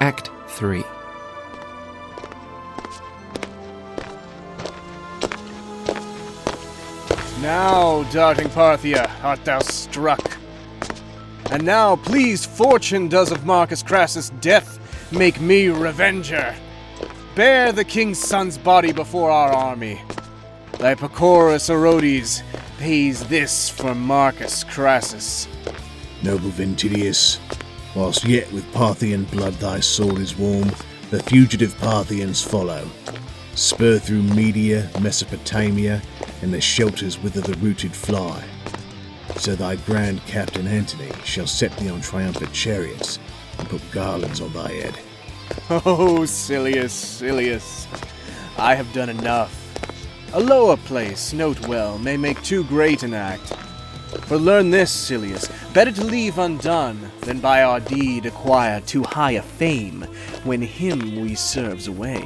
Act 3. Now, darting Parthia, art thou struck? And now, pleased fortune does of Marcus Crassus' death make me revenger. Bear the king's son's body before our army. Thy Pacorus Orodes pays this for Marcus Crassus. Noble Ventidius, whilst yet with Parthian blood thy sword is warm, the fugitive Parthians follow. Spur through Media, Mesopotamia, and the shelters whither the rooted fly. So thy grand captain Antony shall set thee on triumphant chariots, and put garlands on thy head. Oh, Silius, Silius, I have done enough. A lower place, note well, may make too great an act. For learn this, Silius, better to leave undone, than by our deed acquire too high a fame, when him we serves away.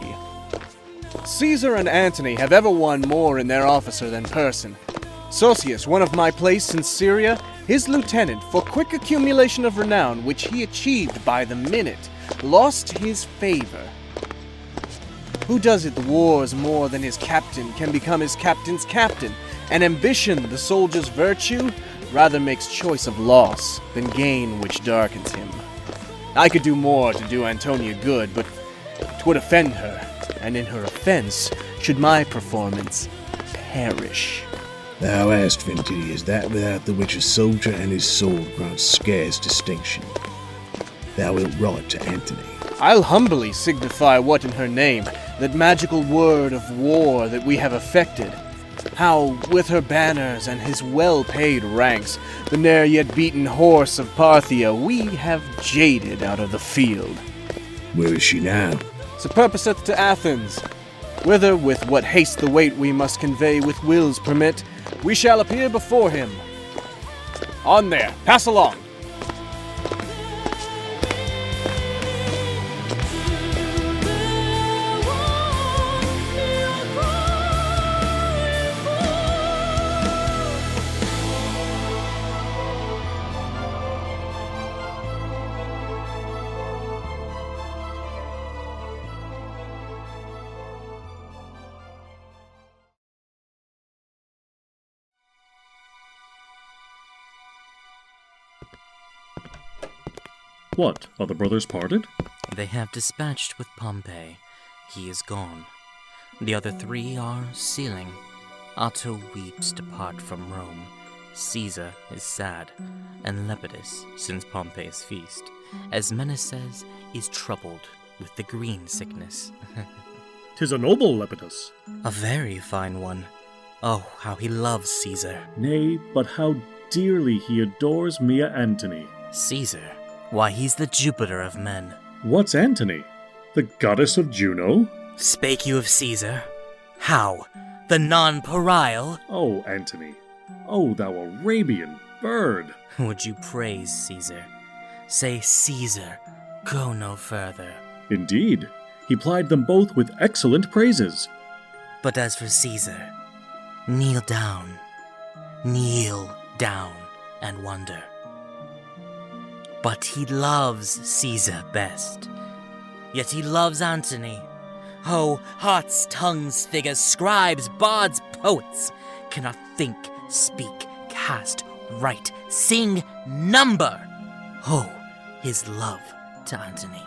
Caesar and Antony have ever won more in their officer than person. Sosius, one of my place in Syria, his lieutenant, for quick accumulation of renown which he achieved by the minute, lost his favor. Who does at the wars more than his captain can become his captain's captain, and ambition, the soldier's virtue, rather makes choice of loss than gain which darkens him. I could do more to do Antonia good, but 'twould offend her, and in her offense should my performance perish. Thou hast, Ventidius, that without the which a soldier and his sword grant scarce distinction. Thou wilt write to Antony. I'll humbly signify what in her name, that magical word of war that we have effected, how with her banners and his well-paid ranks, the ne'er yet beaten horse of Parthia we have jaded out of the field. Where is she now? Superposeth to Athens, whither with what haste the weight we must convey with wills permit, we shall appear before him. On there, pass along. What, are the brothers parted? They have dispatched with Pompey. He is gone. The other three are sealing. Otto weeps to part from Rome. Caesar is sad, and Lepidus, since Pompey's feast, as Menesses is troubled with the green sickness. 'Tis a noble Lepidus. A very fine one. Oh, how he loves Caesar. Nay, but how dearly he adores Mia Antony. Caesar? Why, he's the Jupiter of men. What's Antony? The goddess of Juno? Spake you of Caesar? How? The nonpareil? Oh, Antony. Oh, thou Arabian bird. Would you praise Caesar? Say Caesar, go no further. Indeed, he plied them both with excellent praises. But as for Caesar, kneel down and wonder. But he loves Caesar best. Yet he loves Antony. Oh, hearts, tongues, figures, scribes, bards, poets cannot think, speak, cast, write, sing, number. Oh, his love to Antony.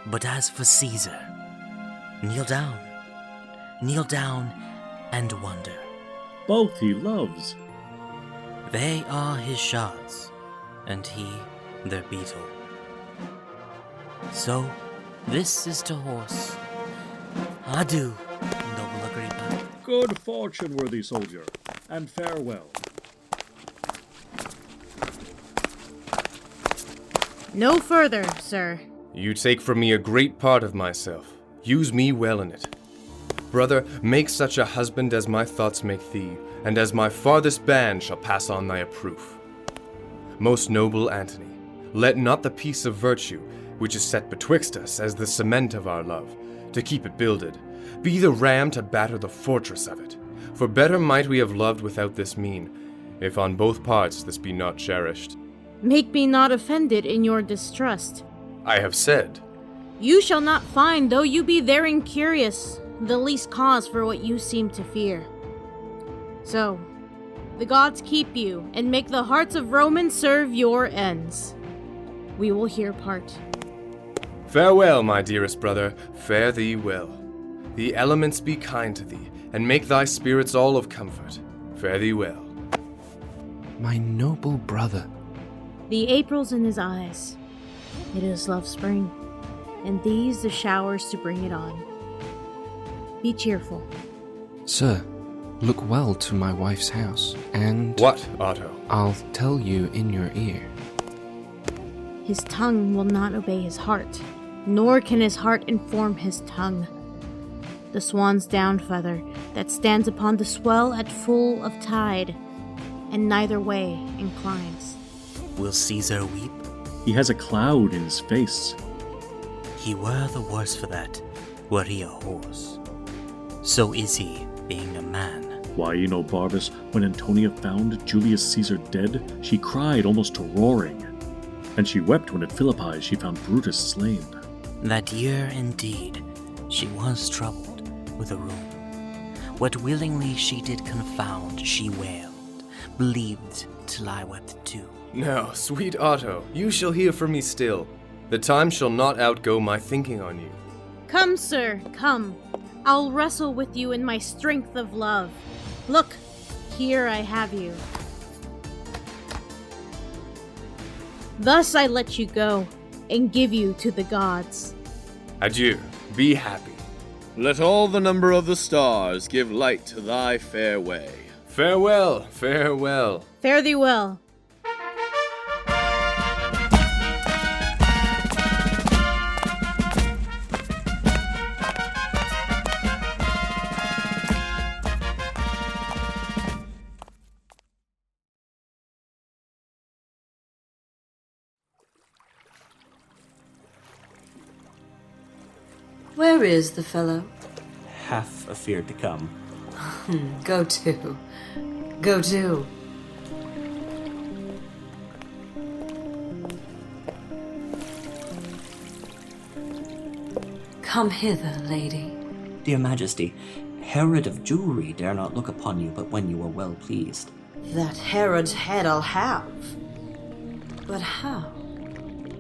But as for Caesar, kneel down and wonder. Both he loves. They are his shards, and he their beetle. So, this is to horse. Adieu, noble Agrippa. Good fortune, worthy soldier, and farewell. No further, sir. You take from me a great part of myself. Use me well in it. Brother, make such a husband as my thoughts make thee, and as my farthest band shall pass on thy approof. Most noble Antony, let not the peace of virtue, which is set betwixt us as the cement of our love, to keep it builded, be the ram to batter the fortress of it. For better might we have loved without this mean, if on both parts this be not cherished. Make me not offended in your distrust. I have said. You shall not find, though you be therein curious, the least cause for what you seem to fear. So, the gods keep you, and make the hearts of Romans serve your ends. We will here part. Farewell, my dearest brother, fare thee well. The elements be kind to thee, and make thy spirits all of comfort. Fare thee well. My noble brother. The April's in his eyes. It is love spring, and these the showers to bring it on. Be cheerful. Sir, look well to my wife's house, and... What, Otto? I'll tell you in your ear. His tongue will not obey his heart, nor can his heart inform his tongue. The swan's down feather that stands upon the swell at full of tide, and neither way inclines. Will Caesar weep? He has a cloud in his face. He were the worse for that, were he a horse. So is he, being a man. Why, Barbus, when Antonia found Julius Caesar dead, she cried almost to roaring. And she wept when at Philippi she found Brutus slain. That year, indeed, she was troubled with a rheum. What willingly she did confound, she wailed, believed till I wept too. No, sweet Otto, you shall hear from me still. The time shall not outgo my thinking on you. Come, sir, come. I'll wrestle with you in my strength of love. Look, here I have you. Thus I let you go, and give you to the gods. Adieu, be happy. Let all the number of the stars give light to thy fair way. Farewell, farewell. Fare thee well. Where is the fellow? Half afeard to come. Go to. Go to. Come hither, lady. Dear Majesty, Herod of Jewry dare not look upon you but when you are well pleased. That Herod's head I'll have. But how?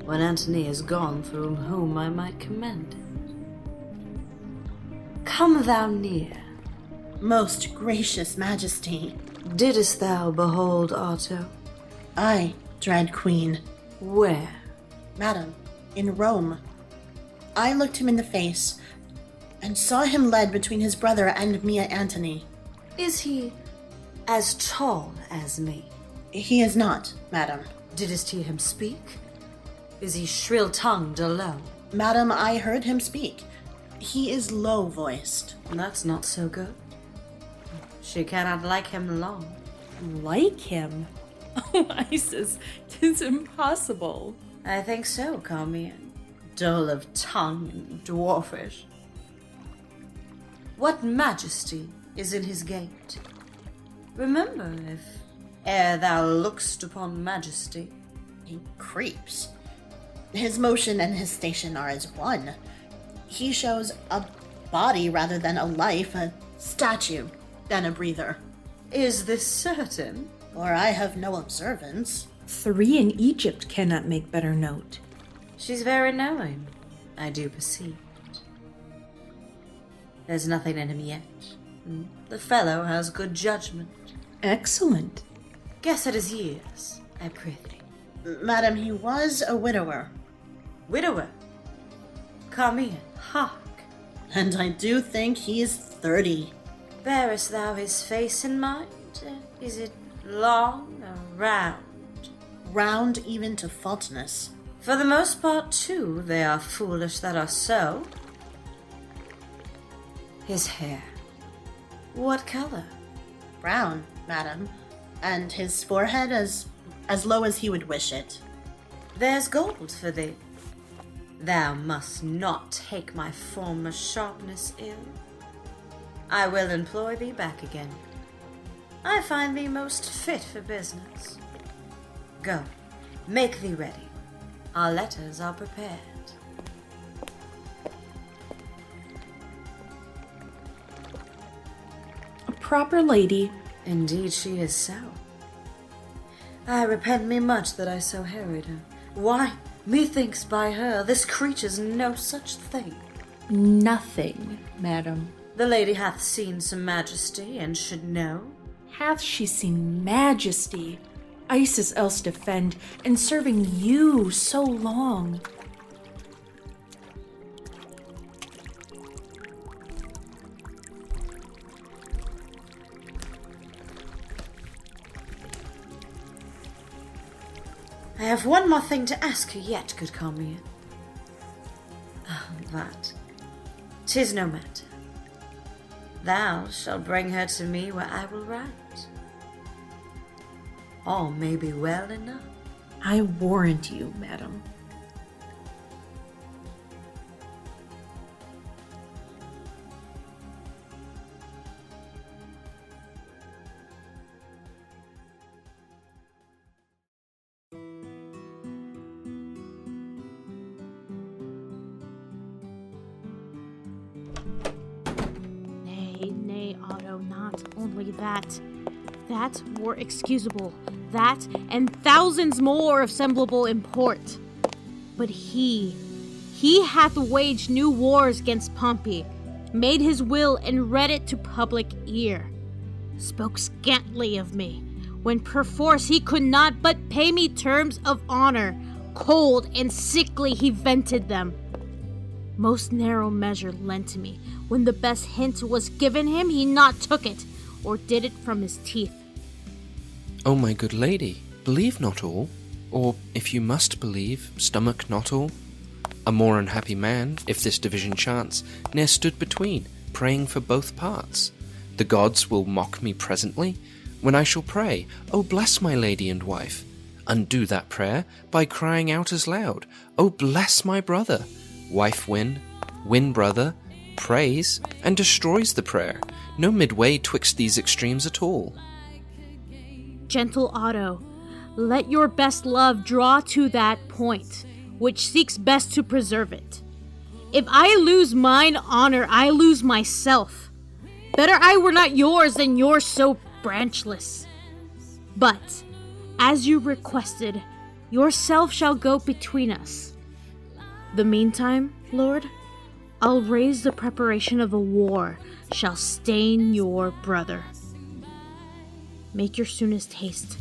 When Antony is gone, from whom I might commend it. Come thou near. Most gracious Majesty. Didst thou behold Otto? I, dread Queen. Where? Madam, in Rome. I looked him in the face, and saw him led between his brother and me, Antony. Is he as tall as me? He is not, madam. Didst hear him speak? Is he shrill-tongued or low? Madam, I heard him speak. He is low-voiced. That's not so good. She cannot like him long. Like him? Oh, Isis, 'tis impossible. I think so, Carmian. Dull of tongue and dwarfish. What majesty is in his gait? Remember, if ere thou look'st upon majesty, He creeps. His motion and his station are as one. He shows a body rather than a life, a statue than a breather. Is this certain? For I have no observance. 3 in Egypt cannot make better note. She's very knowing, I do perceive it. There's nothing in him yet. The fellow has good judgment. Excellent. Guess at his years, I prithee. Madam, he was a widower. Widower? Carmian, hark. And I do think he is 30. Bearest thou his face in mind? Is it long or round? Round even to faultiness. For the most part, too, they are foolish that are so. His hair. What color? Brown, madam. And his forehead as low as he would wish it. There's gold for thee. Thou must not take my former sharpness ill. I will employ thee back again. I find thee most fit for business. Go, make thee ready. Our letters are prepared. proper lady. Indeed she is so. I repent me much that I so harried her. Why, methinks by her this creature's no such thing. Nothing, madam. The lady hath seen some majesty, and should know. Hath she seen majesty? Isis else defend, and serving you so long. I have one more thing to ask her yet, good Carmilla. But 'tis no matter. Thou shalt bring her to me where I will write. All may be well enough. I warrant you, madam. Nay, Otto, not only that. That were excusable. That and thousands more of semblable import. But he hath waged new wars against Pompey, made his will and read it to public ear, spoke scantly of me, when perforce he could not but pay me terms of honor, cold and sickly he vented them. Most narrow measure lent to me, when the best hint was given him, he not took it, or did it from his teeth. O my good lady, believe not all, or, if you must believe, stomach not all. A more unhappy man, if this division chance, ne'er stood between, praying for both parts. The gods will mock me presently, when I shall pray, O bless my lady and wife. Undo that prayer by crying out as loud, O bless my brother. Wife win brother, prays, and destroys the prayer. No midway twixt these extremes at all. Gentle Otto, let your best love draw to that point, which seeks best to preserve it. If I lose mine honor, I lose myself. Better I were not yours than yours so branchless. But, as you requested, yourself shall go between us. The meantime, Lord, I'll raise the preparation of a war shall stain your brother. Make your soonest haste,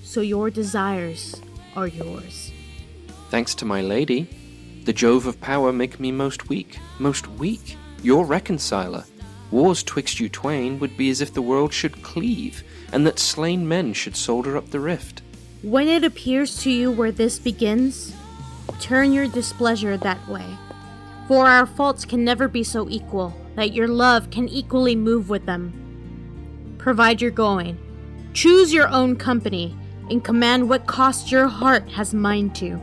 so your desires are yours. Thanks to my lady, the Jove of power make me most weak, your reconciler. Wars twixt you twain would be as if the world should cleave, and that slain men should solder up the rift. When it appears to you where this begins, turn your displeasure that way. For our faults can never be so equal that your love can equally move with them. Provide your going. Choose your own company, and command what cost your heart has mind to.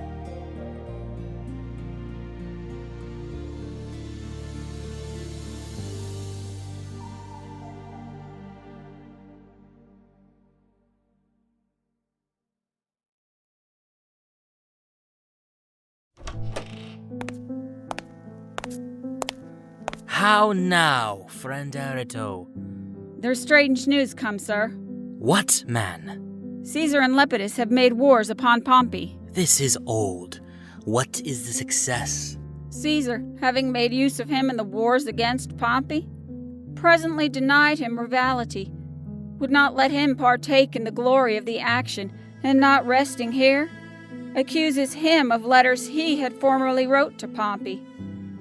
How now, friend Arito? There's strange news come, sir. What, man? Caesar and Lepidus have made wars upon Pompey. This is old. What is the success? Caesar, having made use of him in the wars against Pompey, presently denied him rivality, would not let him partake in the glory of the action, and not resting here, accuses him of letters he had formerly wrote to Pompey.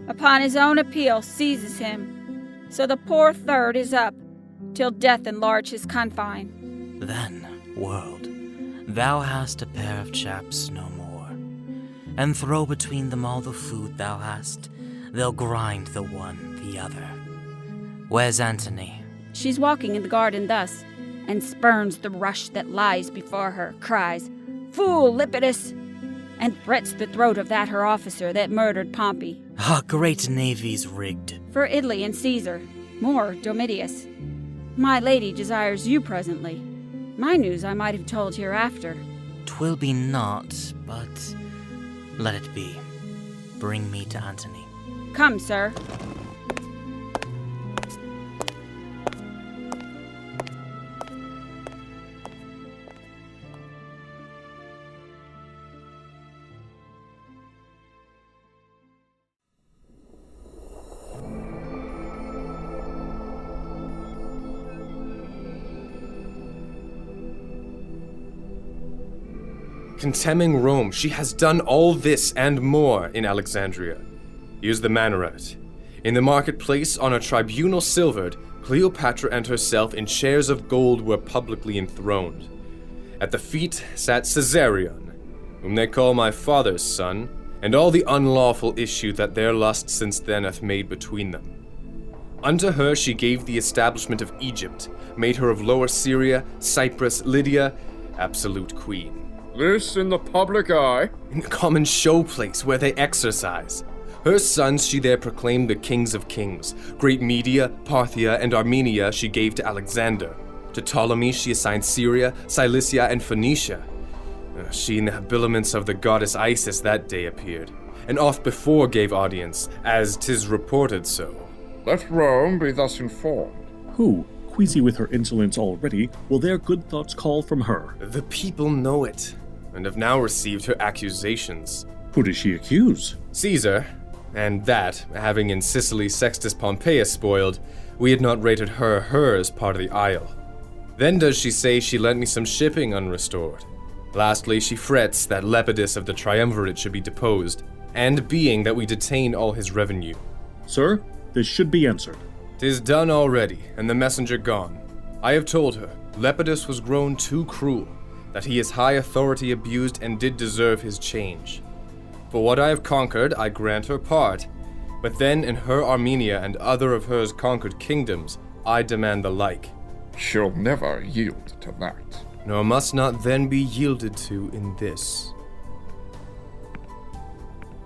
Upon his own appeal seizes him, so the poor third is up, till death enlarge his confine. Then, world, thou hast a pair of chaps no more, and throw between them all the food thou hast, they'll grind the one the other. Where's Antony? She's walking in the garden thus, and spurns the rush that lies before her, cries, "Fool, Lepidus!" and threats the throat of that her officer that murdered Pompey. Ah, great navy's rigged. For Italy and Caesar, more Domitius. My lady desires you presently. My news I might have told hereafter. 'Twill be naught, but let it be. Bring me to Antony. Come, sir. Contemning Rome, she has done all this and more in Alexandria. Here's the manner of it. In the marketplace, on a tribunal silvered, Cleopatra and herself in chairs of gold were publicly enthroned. At the feet sat Caesarion, whom they call my father's son, and all the unlawful issue that their lust since then hath made between them. Unto her she gave the establishment of Egypt, made her of Lower Syria, Cyprus, Lydia, absolute queen. This in the public eye? In the common show place where they exercise. Her sons she there proclaimed the kings of kings. Great Media, Parthia, and Armenia she gave to Alexander. To Ptolemy she assigned Syria, Cilicia, and Phoenicia. She in the habiliments of the goddess Isis that day appeared, and oft before gave audience, as 'tis reported so. Let Rome be thus informed. Who, queasy with her insolence already, will their good thoughts call from her? The people know it, and have now received her accusations. Who does she accuse? Caesar, and that, having in Sicily Sextus Pompeius spoiled, we had not rated her as part of the isle. Then does she say she lent me some shipping unrestored. Lastly, she frets that Lepidus of the triumvirate should be deposed, and being that we detain all his revenue. Sir, this should be answered. 'Tis done already, and the messenger gone. I have told her, Lepidus was grown too cruel, that he his high authority abused and did deserve his change. For what I have conquered, I grant her part, but then in her Armenia and other of hers conquered kingdoms, I demand the like. She'll never yield to that. Nor must not then be yielded to in this.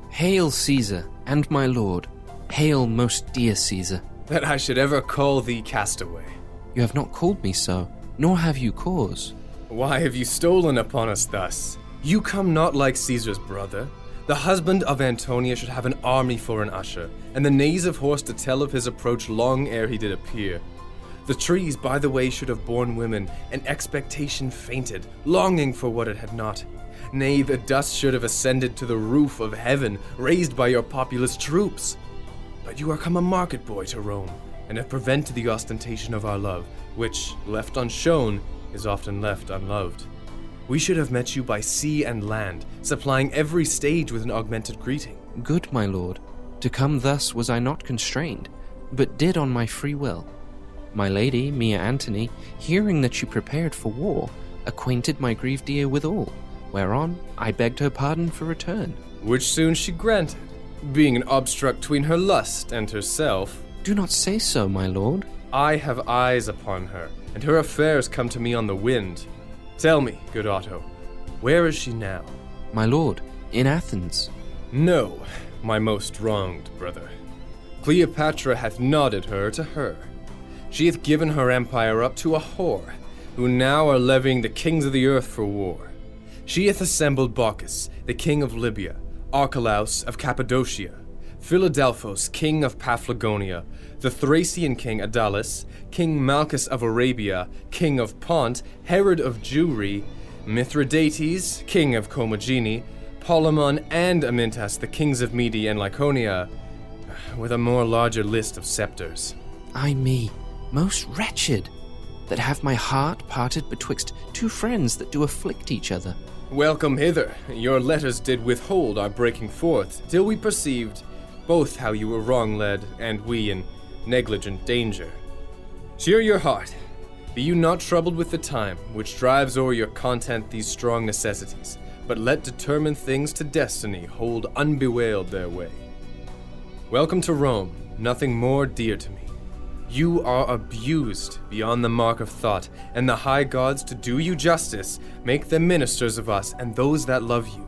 Hail, Caesar, and my lord. Hail, most dear Caesar. That I should ever call thee castaway. You have not called me so, nor have you cause. Why have you stolen upon us thus? You come not like Caesar's brother. The husband of Antonia should have an army for an usher, and the nays of horse to tell of his approach long ere he did appear. The trees by the way should have borne women, and expectation fainted, longing for what it had not. Nay, the dust should have ascended to the roof of heaven, raised by your populous troops. But you are come a market boy to Rome, and have prevented the ostentation of our love, which, left unshone, is often left unloved. We should have met you by sea and land, supplying every stage with an augmented greeting. Good, my lord. To come thus was I not constrained, but did on my free will. My lady, Mia Antony, hearing that you prepared for war, acquainted my grieved ear withal, whereon I begged her pardon for return. Which soon she granted, being an obstruct between her lust and herself. Do not say so, my lord. I have eyes upon her, and her affairs come to me on the wind. Tell me, good Otto, where is she now? My lord, in Athens. No, my most wronged brother. Cleopatra hath nodded her to her. She hath given her empire up to a whore, who now are levying the kings of the earth for war. She hath assembled Bacchus, the king of Libya, Archelaus of Cappadocia, Philadelphos, king of Paphlagonia, the Thracian king Adalis, King Malchus of Arabia, king of Pont, Herod of Jewry, Mithridates, king of Commagene, Polemon, and Amyntas, the kings of Media and Lycaonia, with a more larger list of scepters. Ay me, most wretched, that have my heart parted betwixt two friends that do afflict each other. Welcome hither. Your letters did withhold our breaking forth, till we perceived both how you were wrong-led, and we in negligent danger. Cheer your heart. Be you not troubled with the time, which drives o'er your content these strong necessities, but let determined things to destiny hold unbewailed their way. Welcome to Rome, nothing more dear to me. You are abused beyond the mark of thought, and the high gods, to do you justice, make them ministers of us and those that love you.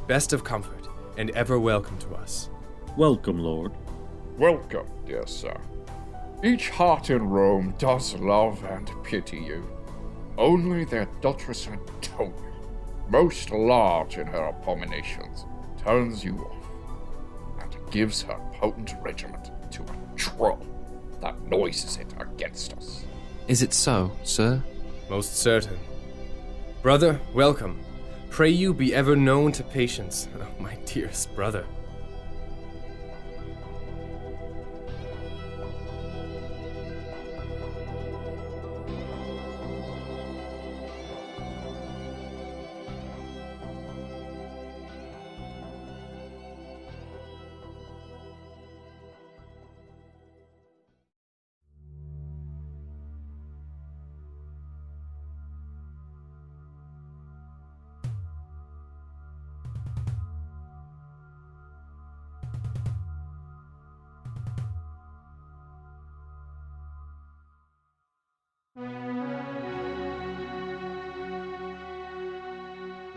Best of comfort, and ever welcome to us. Welcome, Lord. Welcome, dear sir. Each heart in Rome does love and pity you. Only their daughtress Antonia, most large in her abominations, turns you off, and gives her potent regiment to a troll that noises it against us. Is it so, sir? Most certain. Brother, welcome. Pray you be ever known to patience, oh, my dearest brother.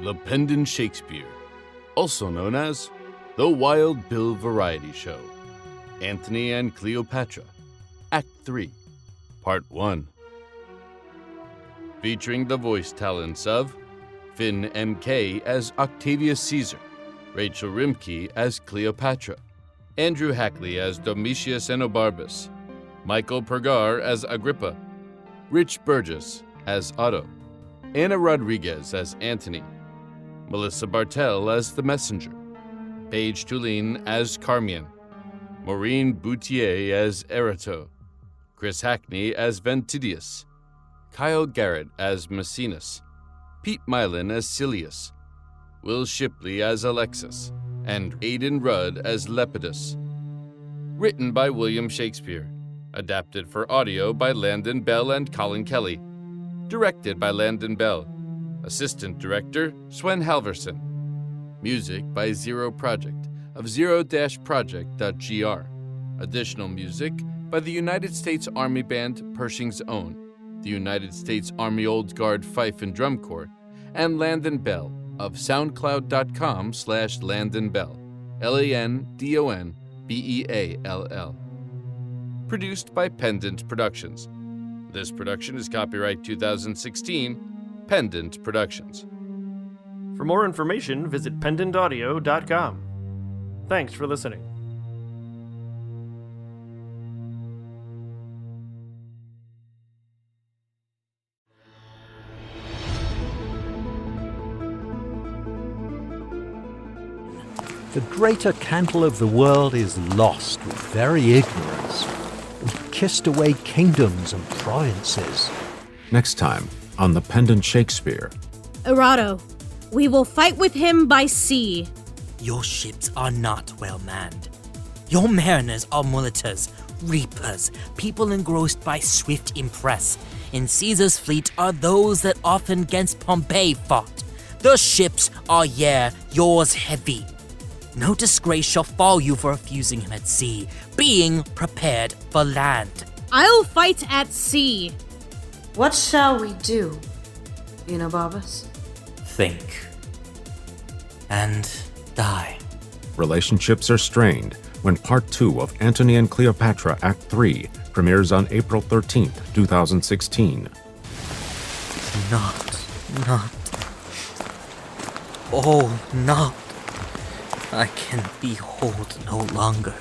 The Pendant Shakespeare, also known as The Wild Bill Variety Show, Antony and Cleopatra, Act 3, Part 1. Featuring the voice talents of Finn M.K. as Octavius Caesar, Rachel Rimke as Cleopatra, Andrew Hackley as Domitius Enobarbus, Michael Pergar as Agrippa, Rich Burgess as Otto, Anna Rodriguez as Antony, Melissa Bartell as the Messenger, Paige Tulin as Carmian, Maureen Boutier as Erato, Chris Hackney as Ventidius, Kyle Garrett as Maecenas, Pete Milan as Silius, Will Shipley as Alexis, and Aidan Rudd as Lepidus. Written by William Shakespeare. Adapted for audio by Landon Bell and Colin Kelly. Directed by Landon Bell. Assistant Director, Swen Halverson. Music by Zero Project of zero-project.gr. Additional music by the United States Army Band Pershing's Own, the United States Army Old Guard Fife and Drum Corps, and Landon Bell of soundcloud.com/Landon Bell, LANDONBEALL. Produced by Pendant Productions. This production is copyright 2016, Pendant Productions. For more information, visit pendantaudio.com. Thanks for listening. The greater candle of the world is lost with very ignorance, and kissed away kingdoms and provinces. Next time on The Pendant Shakespeare. Erato, we will fight with him by sea. Your ships are not well manned. Your mariners are mulattoes, reapers, people engrossed by swift impress. In Caesar's fleet are those that often 'gainst Pompey fought. The ships are, yours heavy. No disgrace shall fall you for refusing him at sea, being prepared for land. I'll fight at sea. What shall we do, Enobarbus? Think. And die. Relationships are strained when Part 2 of Antony and Cleopatra Act 3 premieres on April 13th, 2016. Not. Oh, not. I can behold no longer.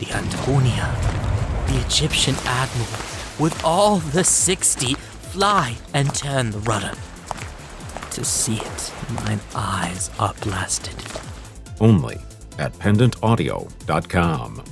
The Antonia, the Egyptian admiral, with all the 60, fly and turn the rudder. To see it, mine eyes are blasted. Only at pendantaudio.com.